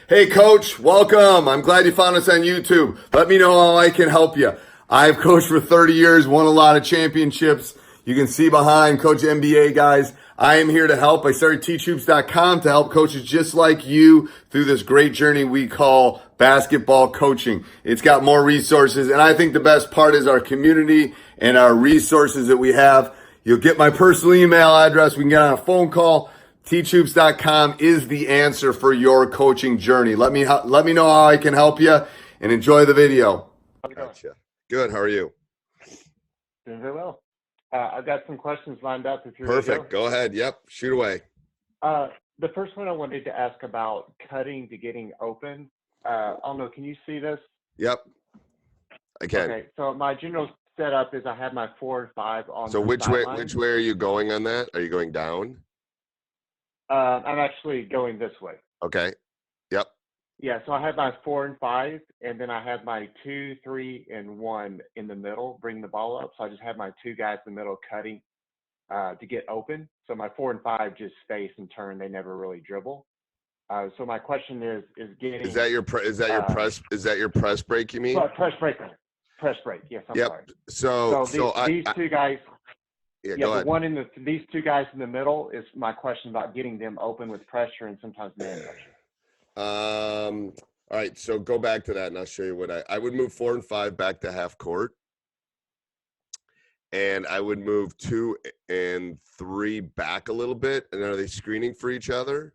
Hey, Coach, welcome. I'm glad you found us on YouTube. Let me know how I can help you. I've coached for 30 years, won a lot of championships. You can see behind Coach NBA guys. I am here to help. I started teachhoops.com to help coaches just like you through this great journey we call basketball coaching. It's got more resources, and I think the best part is our community and our resources that we have. You'll get my personal email address. We can get on a phone call. Teachhoops.com is the answer for your coaching journey. Let me know how I can help you, and enjoy the video. Gotcha. Good. How are you? Doing very well. I've got some questions lined up if you're Perfect. Go ahead. Yep. Shoot away. The first one I wanted to ask about cutting to getting open. I don't know, can you see this? Yep. I can. Okay, so my general setup is I have my 4 and 5 on So the which sideline. way are you going on that? Are you going down? I'm actually going this way. Okay. Yep. Yeah, so I have my 4 and 5, and then I have my 2, 3, and 1 in the middle, bring the ball up. So I just have my 2 guys in the middle cutting to get open. So my 4 and 5 just space and turn. They never really dribble. So my question is getting. Is that your press break? You mean? Press break. Press break. Yes, I'm sorry. So these two guys. Yeah, Yeah, go ahead. these 2 guys in the middle is my question about getting them open with pressure and sometimes man pressure. All right. So go back to that, and I'll show you what I would move 4 and 5 back to half court, and I would move 2 and 3 back a little bit. And are they screening for each other?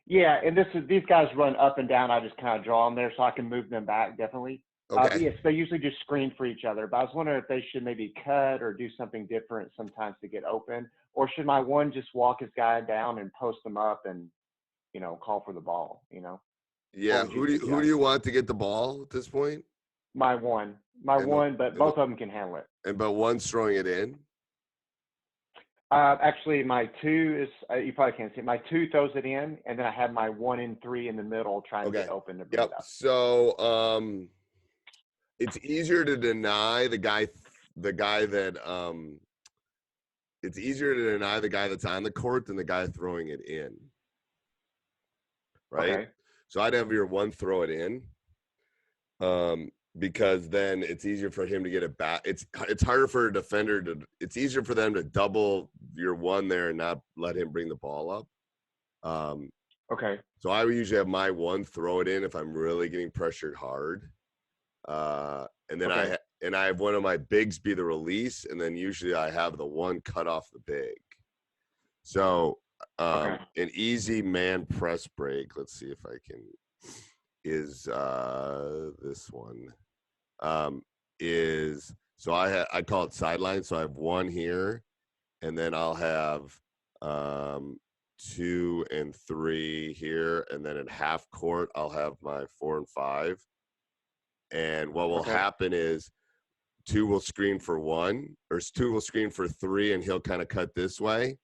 Yeah, and these guys run up and down. I just kind of draw them there so I can move them back definitely. Okay. Yes, they usually just screen for each other. But I was wondering if they should maybe cut or do something different sometimes to get open, or should my one just walk his guy down and post them up and call for the ball. Yeah. Who do you want to get the ball at this point? My one, but both of them can handle it. But one's throwing it in. Actually, my 2 is you probably can't see it. My 2 throws it in, and then I have my 1 and 3 in the middle trying to get open to bring it up. So it's easier to deny the guy that it's easier to deny the guy that's on the court than the guy throwing it in. Right? Okay. So I'd have your one throw it in. Because then it's easier for him to get it back. It's harder for a defender it's easier for them to double your one there and not let him bring the ball up. Okay. So I would usually have my one throw it in if I'm really getting pressured hard. And then I have one of my bigs be the release, and then usually I have the one cut off the big. So an easy man press break. Let's see if I can. Is this one is so I call it sideline. So I have 1 here, and then I'll have 2 and 3 here, and then at half court I'll have my 4 and 5. And what will happen is 2 will screen for 1, or 2 will screen for 3, and he'll kind of cut this way.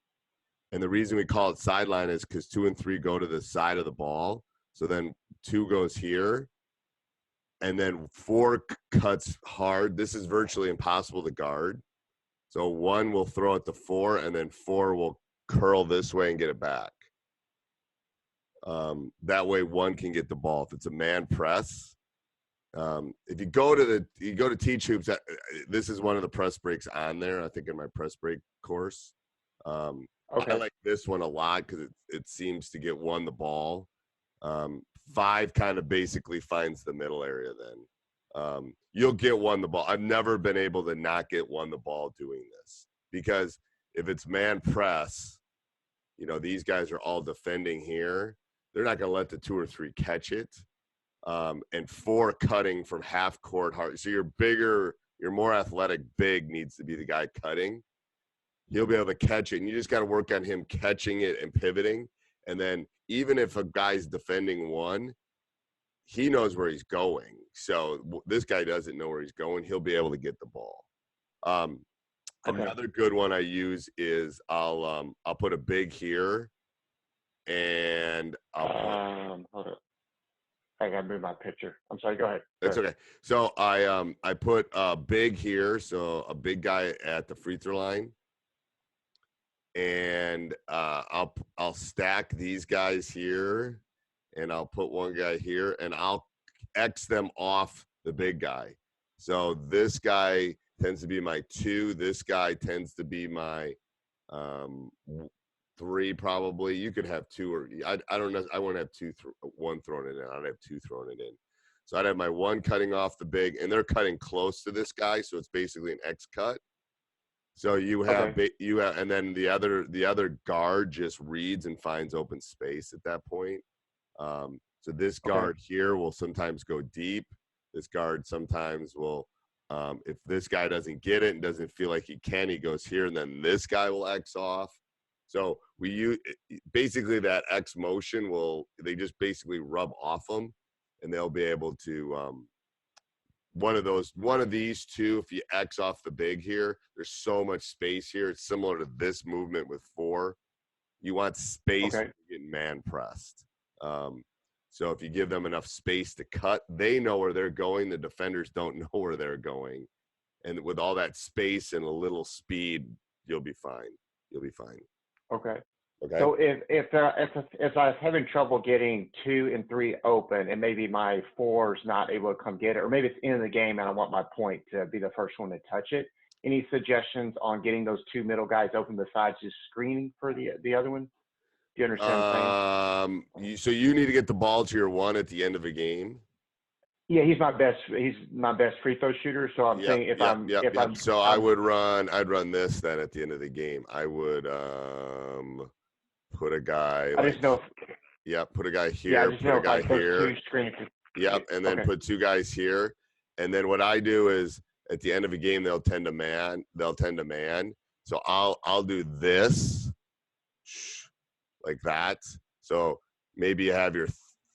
And the reason we call it sideline is because 2 and 3 go to the side of the ball. So then 2 goes here, and then 4 cuts hard. This is virtually impossible to guard. So 1 will throw it to 4, and then 4 will curl this way and get it back. That way 1 can get the ball. If it's a man press, if you go to Teach Hoops, this is one of the press breaks on there, I think, in my press break course. I like this one a lot because it seems to get 1 the ball. 5 kind of basically finds the middle area then. You'll get 1 the ball. I've never been able to not get 1 the ball doing this, because if it's man press, these guys are all defending here. They're not going to let the 2 or 3 catch it. And 4 cutting from half court hard. So your more athletic big needs to be the guy cutting. He'll be able to catch it, and you just got to work on him catching it and pivoting. And then even if a guy's defending 1, he knows where he's going. So this guy doesn't know where he's going. He'll be able to get the ball. Another good one I use is I'll put a big here, and Hold on. I gotta move my picture. I'm sorry. Go ahead. That's okay. So I put a big here, so a big guy at the free throw line. And I'll stack these guys here, and I'll put one guy here, and I'll X them off the big guy. So this guy tends to be my 2. This guy tends to be my 3 probably. You could have 2 or I don't know. I won't have 1 thrown it in. I'd have 2 throwing it in. So I'd have my 1 cutting off the big, and they're cutting close to this guy, so it's basically an X cut. So you have and then the other guard just reads and finds open space at that point. So this guard here will sometimes go deep. This guard sometimes will, if this guy doesn't get it and doesn't feel like he can, he goes here, and then this guy will X off. So we use basically that X motion they just basically rub off them, and they'll be able to one of these 2. If you X off the big here, there's so much space here. It's similar to this movement with 4. You want space when you get man pressed. So if you give them enough space to cut, they know where they're going. The defenders don't know where they're going, and with all that space and a little speed, you'll be fine. You'll be fine. Okay. Okay. So if I'm having trouble getting 2 and 3 open, and maybe my 4's not able to come get it, or maybe it's in the game and I want my point to be the first one to touch it, any suggestions on getting those 2 middle guys open besides just screening for the other one? Do you understand what I'm saying? So you need to get the ball to your 1 at the end of a game. Yeah, he's my best free throw shooter. So I'm saying if I'm so I'd run this then at the end of the game. I would put a guy. I just know. Put a guy here. Put a guy here. And then put 2 guys here. And then what I do is at the end of a game they'll tend to man. So I'll do this like that. So maybe you have your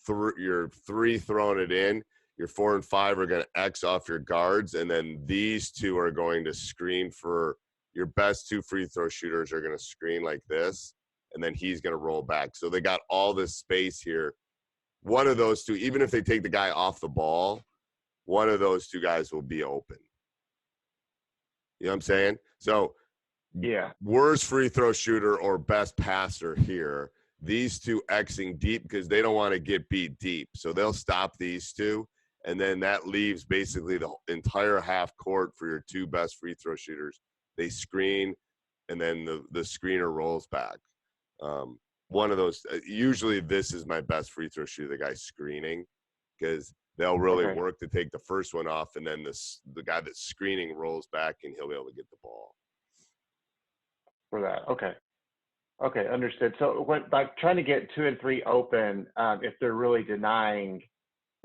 3 throwing it in. Your 4 and 5 are going to X off your guards, and then these 2 are going to screen for your best 2 free throw shooters are going to screen like this, and then he's going to roll back. So they got all this space here. One of those 2, even if they take the guy off the ball, one of those 2 guys will be open. You know what I'm saying? So worst free throw shooter or best passer here, these 2 Xing deep because they don't want to get beat deep. So they'll stop these 2. And then that leaves basically the entire half court for your 2 best free throw shooters. They screen, and then the screener rolls back. One of those, usually this is my best free throw shooter, the guy screening, because they'll really work to take the first one off, and then the guy that's screening rolls back, and he'll be able to get the ball. For that, okay, understood. So by trying to get 2 and 3 open, if they're really denying,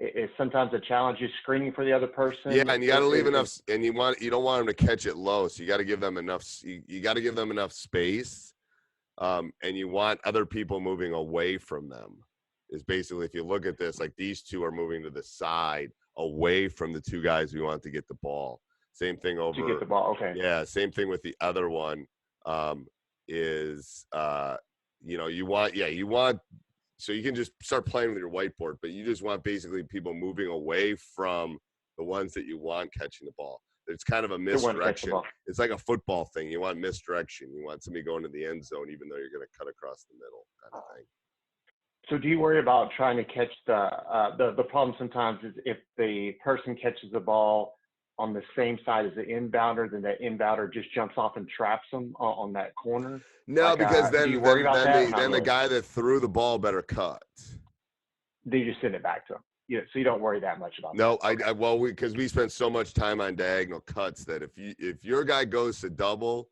is sometimes a challenge just screening for the other person. Yeah, and you got to leave enough, and you don't want them to catch it low, so you got to give them enough. You got to give them enough space, and you want other people moving away from them. Is basically, if you look at this, like these 2 are moving to the side, away from the 2 guys we want to get the ball. Same thing over. To get the ball, okay. Yeah, same thing with the other one. You want. So you can just start playing with your whiteboard, but you just want basically people moving away from the ones that you want catching the ball. It's kind of a misdirection. It's like a football thing. You want misdirection. You want somebody going to the end zone, even though you're going to cut across the middle, kind of thing. So do you worry about trying to catch the problem sometimes is if the person catches the ball on the same side as the inbounder, then that inbounder just jumps off and traps them on that corner? No, because then the guy that threw the ball better cut. Do you just send it back to him? Yeah, so you don't worry that much about that. No, because we spend so much time on diagonal cuts that if your guy goes to double,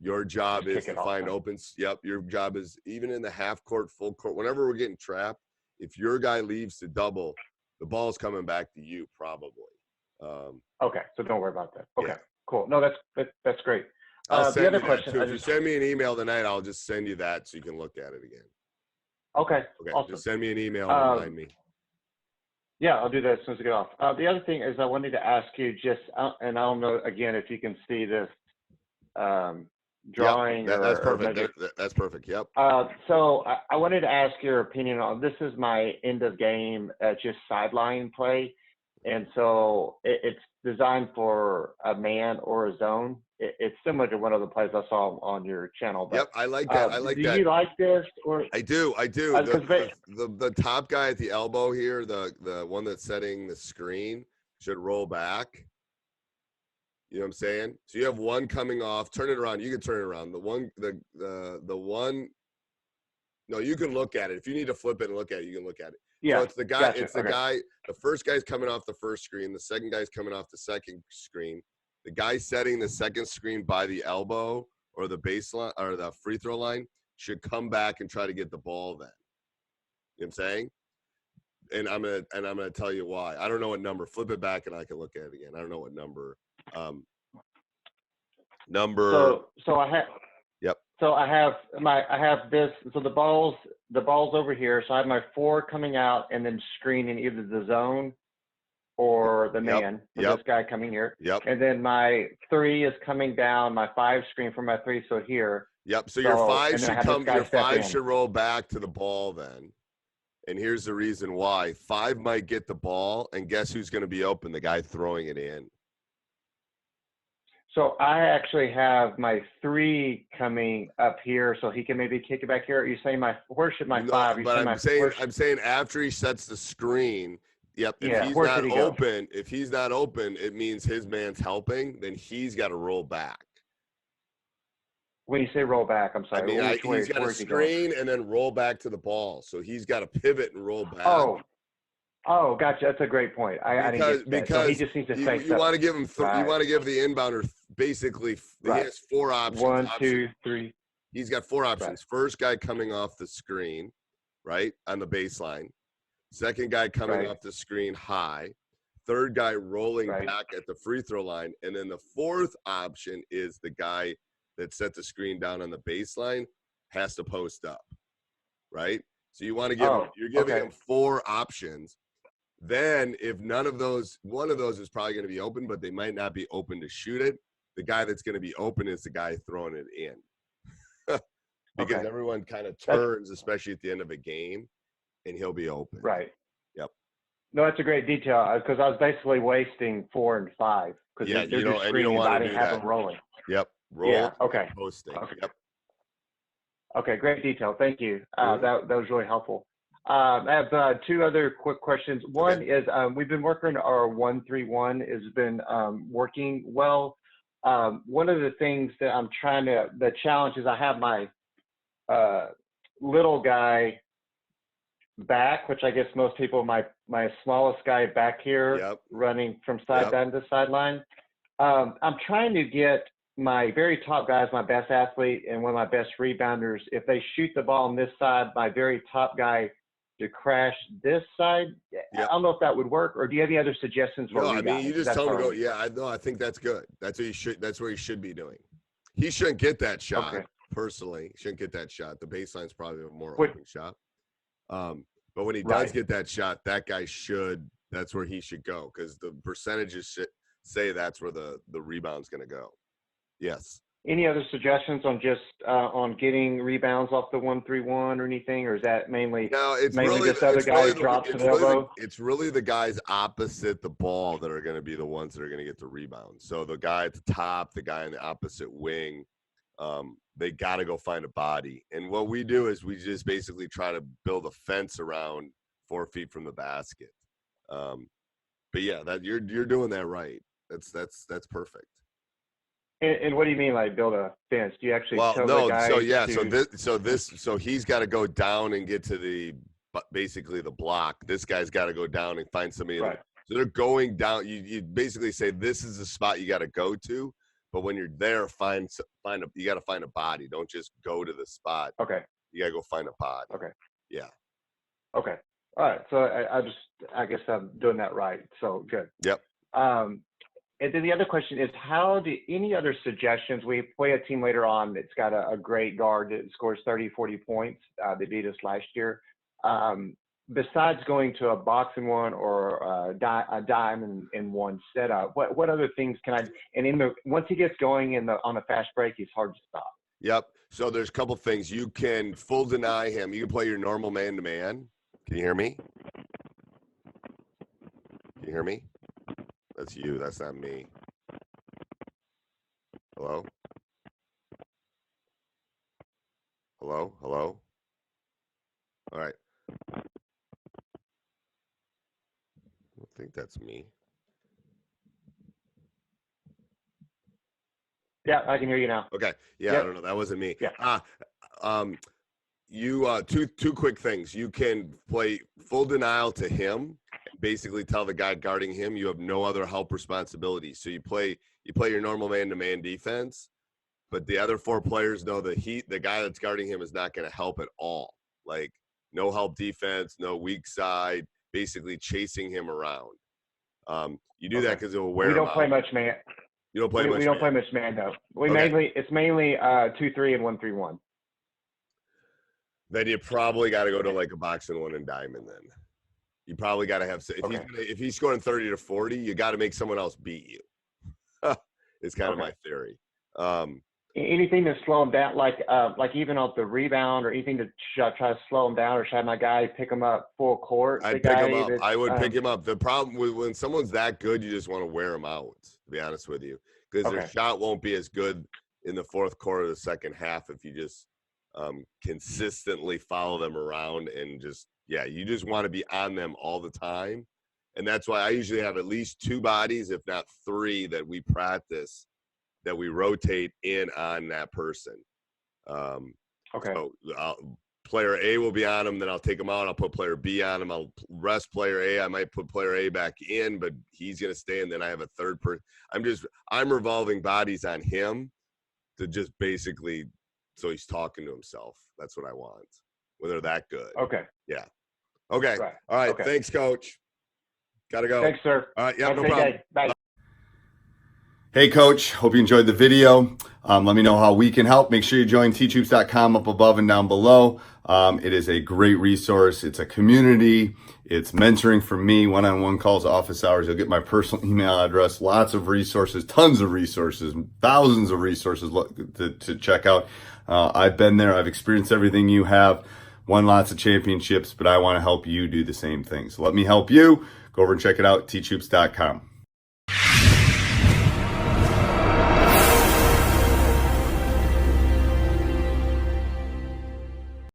your job is to find open. Yep, your job is even in the half court, full court, whenever we're getting trapped. If your guy leaves to double, the ball's coming back to you probably. Okay, so don't worry about that. Okay, cool. No, that's great. I'll send the other you question, that too. If you send me an email tonight, I'll just send you that so you can look at it again. Okay, awesome. Just send me an email and remind me. Yeah, I'll do that as soon as I get off. The other thing is I wanted to ask you just, and I don't know, again, if you can see this drawing. Yep, that's perfect. That's perfect. Yep. So I wanted to ask your opinion on, this is my end of game, just sideline play. And so designed for a man or a zone. It's similar to one of the plays I saw on your channel. But, Yep, I like that. I like do that. you like this? Or I do. The top guy at the elbow here, the one that's setting the screen, should roll back. You know what I'm saying? So you have one coming off. Turn it around. You can turn it around. The one. No, you can look at it. If you need to flip it and look at it, you can look at it. yeah, So it's the guy. gotcha. It's the Okay. guy. The first guy's coming off the first screen. The second guy's coming off the second screen. The guy setting the second screen by the elbow or the baseline or the free throw line should come back and try to get the ball then. You know what I'm saying? And I'm gonna tell you why. I don't know what number. Flip it back and I can look at it again. I don't know what number. So I have. Yep. So I have this. So the ball's over here. So I have my 4 coming out and then screening either the zone or the man. So Yep. this guy coming here. Yep. And then my 3 is coming down. My 5 screen for my 3. So here. Yep. So your 5 and then I should have this come. guy Your step 5 in. should roll back to the ball then. And here's the reason why. 5 might get the ball, and guess who's going to be open? The guy throwing it in. So I actually have my 3 coming up here, so he can maybe kick it back here. Are you saying where should my 5? But I'm saying after he sets the screen. Yep. If he's where not should he go? open, it means his man's helping. Then he's got to roll back. When you say roll back, I'm sorry. He's got to screen and then roll back to the ball. So he's got to pivot and roll back. Oh, gotcha. That's a great point. I didn't get that. So he just needs to say you want to give him right. You want to give the inbounder basically. Right. He has 4 options. 1, 2, 3. He's got 4 options. Right. First guy coming off the screen, right on the baseline. Second guy coming off the screen high. Third guy rolling back at the free throw line, and then the 4th option is the guy that set the screen down on the baseline has to post up, right? So you want to give him, you're giving him 4 options. Then if one of those is probably going to be open, but they might not be open to shoot it. The guy that's going to be open is the guy throwing it in. Because everyone kind of turns, especially at the end of a game, and he'll be open. Right. Yep. No, that's a great detail because I was basically wasting 4 and 5 because they're just screening. I didn't have them rolling. Yep. Roll. Yeah. Okay. Posting. Okay. Yep. Okay. Great detail. Thank you. That was really helpful. I have 2 other quick questions. One is we've been working our 1-3-1 has been working well. One of the things that I'm the challenge is I have my little guy back, which I guess most people, my smallest guy back here running from sideline to sideline. I'm trying to get my very top guy is my best athlete and one of my best rebounders. If they shoot the ball on this side, my very top guy to crash this side. I don't know if that would work, or do you have any other suggestions for rebounding? I mean, you just tell him to go. Yeah, I think that's good. That's what that's where he should be doing. He shouldn't get that shot. Personally, he shouldn't get that shot. The baseline's probably a more open shot. But when he does get that shot, that guy that's where he should go, because the percentages say that's where the rebound's going to go. Yes. Any other suggestions on just on getting rebounds off the 1-3-1 or anything, or is that mainly this other guy who drops an elbow? It's really the guys opposite the ball that are going to be the ones that are going to get the rebound. So the guy at the top, the guy in the opposite wing, they got to go find a body. And what we do is we just basically try to build a fence around 4 feet from the basket. But yeah, that you're doing that right. That's perfect. And what do you mean, like build a fence? Do you actually tell the guy so he's got to go down and get to basically the block. This guy's got to go down and find somebody. Right. So they're going down. You basically say this is the spot you got to go to, but when you're there, you got to find a body. Don't just go to the spot. Okay. You got to go find a body. Okay. Yeah. Okay. All right. So I guess I'm doing that right. So good. Yep. And then the other question is, any other suggestions? We play a team later on that's got a great guard that scores 30, 40 points. They beat us last year. Besides going to a box and one or a dime and one setup, what other things can I? And once he gets going on a fast break, he's hard to stop. Yep. So there's a couple things. You can full deny him. You can play your normal man-to-man. Can you hear me? Can you hear me? That's you. That's not me. Hello? Hello? Hello? All right. I don't think that's me. Yeah, I can hear you now. Okay. Yeah, Yep. I don't know. That wasn't me. Yeah. You two quick things. You can play full denial to him, and basically tell the guy guarding him you have no other help responsibility. So you play your normal man-to-man defense, but the other 4 players know the guy that's guarding him is not going to help at all. Like no help defense, no weak side, basically chasing him around. You do that because it will wear We him don't play out. much man. You don't play much. We don't play much man though. Okay. It's mainly 2-3 and 1-3-1. Then you probably got to go to like a box and 1 and diamond. Then you probably got to have if he's scoring 30 to 40, you got to make someone else beat you. It's kind of my theory. Anything to slow him down, like even off the rebound or anything to try to slow him down, or should I have my guy pick him up full court? I'd pick him up. I would pick him up. The problem with when someone's that good, you just want to wear him out, to be honest with you, because their shot won't be as good in the fourth quarter of the second half if you just consistently follow them around and you just want to be on them all the time. And that's why I usually have at least 2 bodies, if not 3, that we practice, that we rotate in on that person. So player A will be on him, then I'll take him out. I'll put player B on him. I'll rest player A. I might put player A back in, but he's going to stay. And then I have a third person. I'm revolving bodies on him to just basically, so he's talking to himself. That's what I want when they're that good. Okay. Yeah. Okay. Right. All right. Okay. Thanks, Coach. Gotta go. Thanks, sir. All right. Yeah, Have no a good problem. day. Bye. Hey, Coach. Hope you enjoyed the video. Let me know how we can help. Make sure you join teachhoops.com up above and down below. It is a great resource. It's a community. It's mentoring for me, one-on-one calls, office hours. You'll get my personal email address, lots of resources, tons of resources, thousands of resources to check out. I've been there. I've experienced everything you have, won lots of championships, but I want to help you do the same thing. So let me help you. Go over and check it out, teachhoops.com.